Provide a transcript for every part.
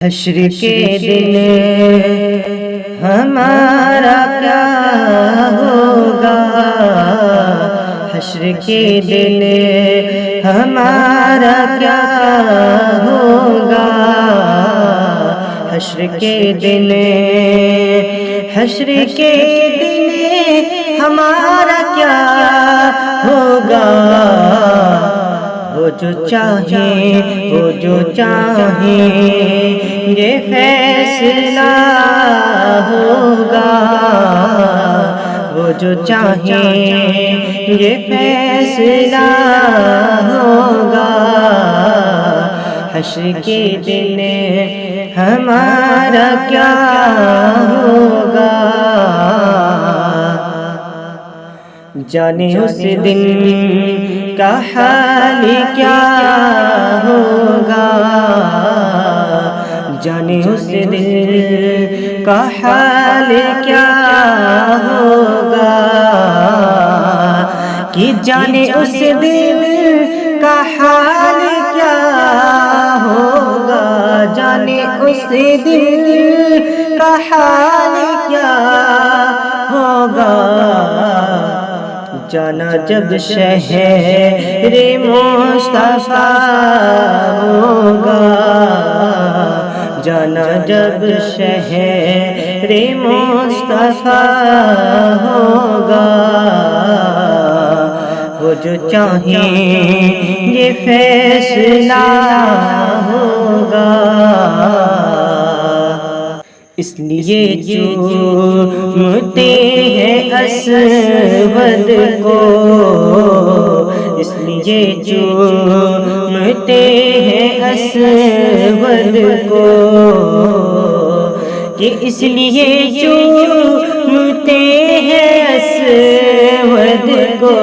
حشر کے دن ہمارا کیا ہوگا، حشر کے دن ہمارا کیا ہوگا، حشر کے دن، حشر کے دن ہمارا کیا ہوگا، وہ جو چاہیں وہ جو چاہیں یہ فیصلہ ہوگا، وہ جو چاہیں یہ فیصلہ ہوگا، حشر کے دن ہمارا کیا ہوگا، جانے اس دن کا حال کیا ہوگا، جانے اس دن کا حال کیا ہوگا، کہ جانے اس دن کا حال کیا ہوگا، جانے اس دن کا حال کیا ہوگا، جانا جب شہر مصطفیٰ ہوگا، جانا جب شہر مصطفیٰ ہوگا، وہ جو چاہیں یہ فیصلہ ہوگا، اس لیے چومتے ہیں اسود کو، اس لیے چومتے ہیں اسود کو، کہ اس لیے چومتے ہیں اسود کو،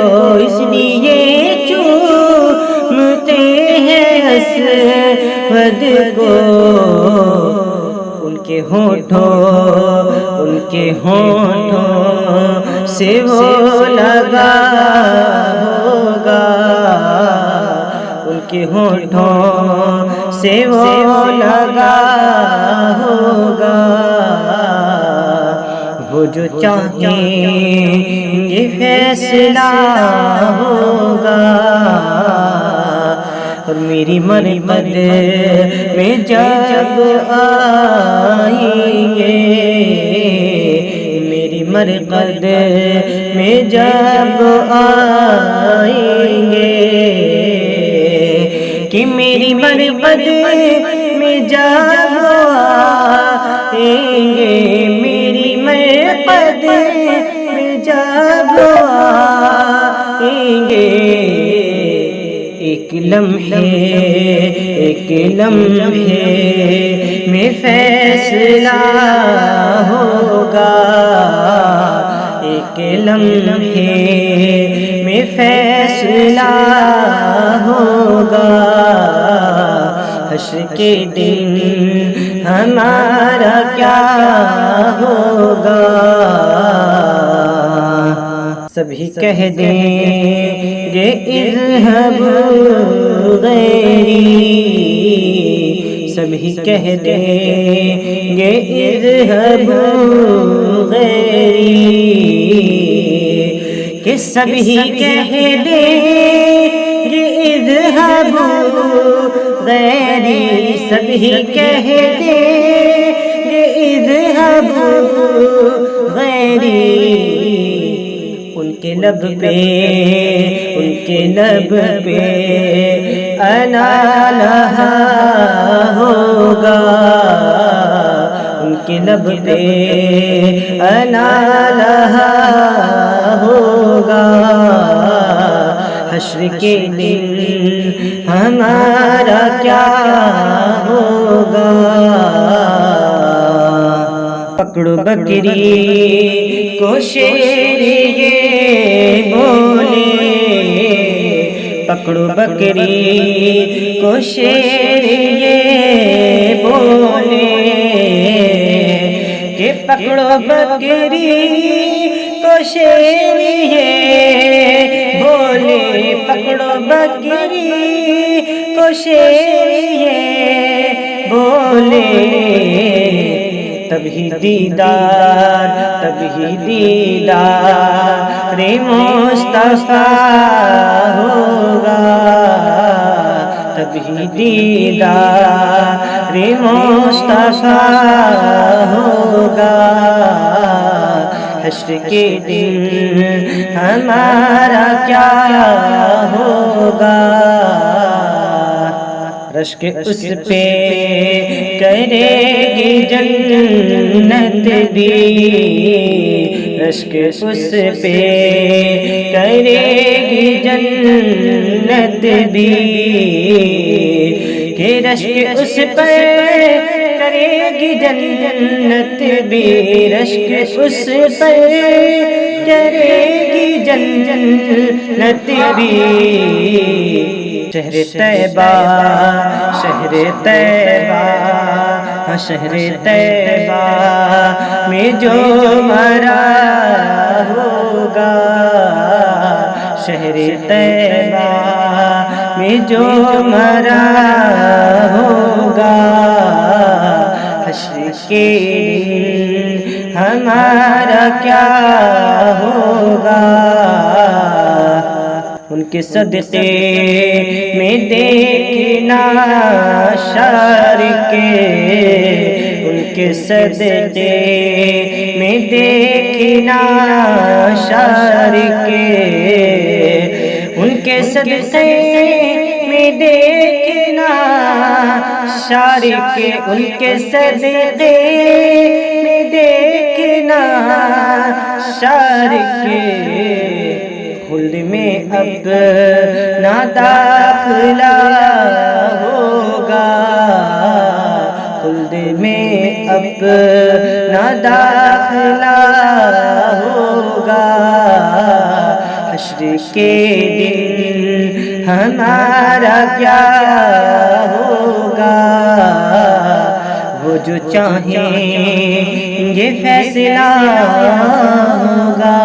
اس لیے چومتے ہیں اسود کو، ان کے ہونٹوں سے وہ لگا ہوگا، ان کے ہونٹوں سے وہ لگا ہوگا، وہ جو چاہیں یہ فیصلہ ہوگا، اور میری مرمد میں جب آئیں گے، میری مرمد میں جب آئیں گے، کہ میری مرمد میں جب آئیں گے، میری مرمد میں جب آئیں گے، ایک لمحے میں فیصلہ ہوگا، ایک لمحے میں فیصلہ ہوگا، حشر کے دن ہمارا کیا ہوگا، سبھی کہہ دیں گے اذهبوا غیری، سبھی کہہ دیں گے اذهبوا غیری، کہ سبھی کہہ دیں گے اذهبوا غیری، سبھی کہہ دیں گے اذهبوا غیری، ان کے لب پہ انا لہا ہوگا، ان کے لب پہ انا لہا ہوگا، حشر کے دن ہمارا کیا ہوگا، پکڑو بکری کو شیر یہ بولے، پکڑو بکری کو شیر یہ بولے، کہ پکڑو بکری کو شیر یہ بولے، پکڑو بکری کو شیر یہ بولے تبھی دیدار مصطفیٰ ہوگا، تبھی دیدار مصطفیٰ ہوگا۔ حشر کے دن ہمارا کیا ہوگا، رشک اس پہ کرے گی جنت بھی، رشک اس پہ کرے گی جنت بھی، کہ رشک اس پر کرے گی جنت بھی، رشک اس پر کرے گی جنت بھی۔ شہر طیبہ شہر طیبہ شہر طیبہ میں جو مرا ہوگا، شہر طیبہ میں جو مرا ہوگا، حشر کے دن ہمارا کیا ہوگا۔ ان کے صدقے میں دیکھنا شار کے، ان کے صدقے میں دیکھنا شار کے، ان کے صدقے میں دیکھنا شار کے، ان کے صدقے میں دیکھنا شار کے۔ خلد میں اب نہ داخلہ ہوگا، خلد میں اب نہ داخلہ ہوگا، حشر کے دن ہمارا کیا ہوگا۔ وہ جو چاہیں گے فیصلہ ہوگا۔